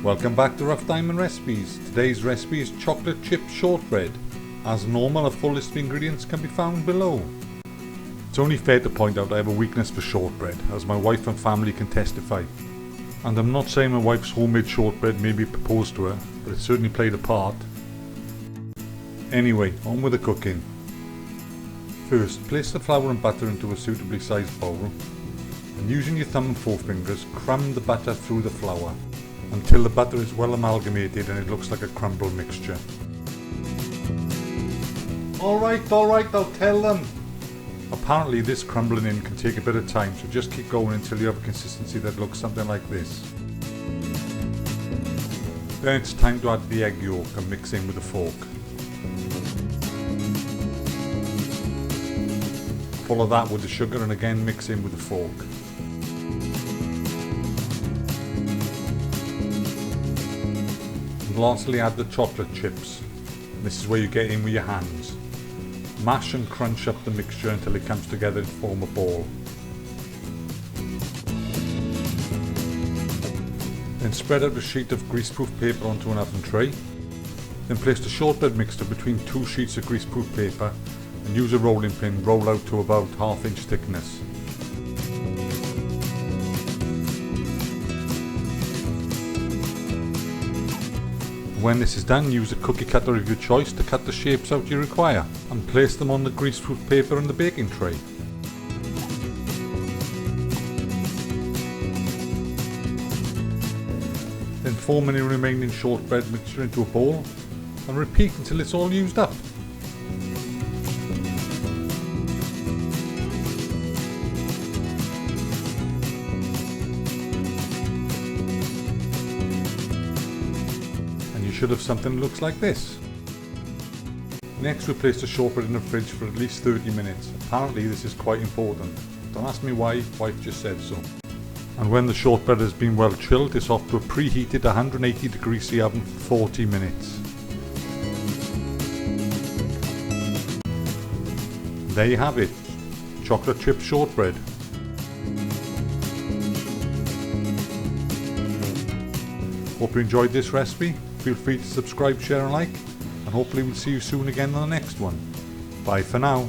Welcome back to Rough Diamond Recipes. Today's recipe is chocolate chip shortbread. As normal, a full list of ingredients can be found below. It's only fair to point out I have a weakness for shortbread, as my wife and family can testify. And I'm not saying my wife's homemade shortbread may be proposed to her, but it certainly played a part. Anyway, on with the cooking. First, place the flour and butter into a suitably sized bowl, and using your thumb and forefingers, cram the butter through the flour until the butter is well amalgamated and it looks like a crumbled mixture. Alright, I'll tell them. Apparently this crumbling in can take a bit of time, so just keep going until you have a consistency that looks something like this. Then it's time to add the egg yolk and mix in with a fork. Follow that with the sugar and again mix in with a fork. And lastly add the chocolate chips. This is where you get in with your hands. Mash and crunch up the mixture until it comes together to form a ball. Then spread out a sheet of greaseproof paper onto an oven tray. Then place the shortbread mixture between two sheets of greaseproof paper and use a rolling pin, roll out to about 1/2 inch thickness. When this is done, use a cookie cutter of your choice to cut the shapes out you require and place them on the greaseproof paper in the baking tray. Then form any remaining shortbread mixture into a ball and repeat until it's all used up. You should have something that looks like this. Next, we place the shortbread in the fridge for at least 30 minutes. Apparently this is quite important. Don't ask me why, wife just said so. And when the shortbread has been well chilled, it's off to a preheated 180 degrees C oven for 40 minutes. There you have it, chocolate chip shortbread. Hope you enjoyed this recipe. Feel free to subscribe, share and like, and hopefully we'll see you soon again on the next one. Bye for now.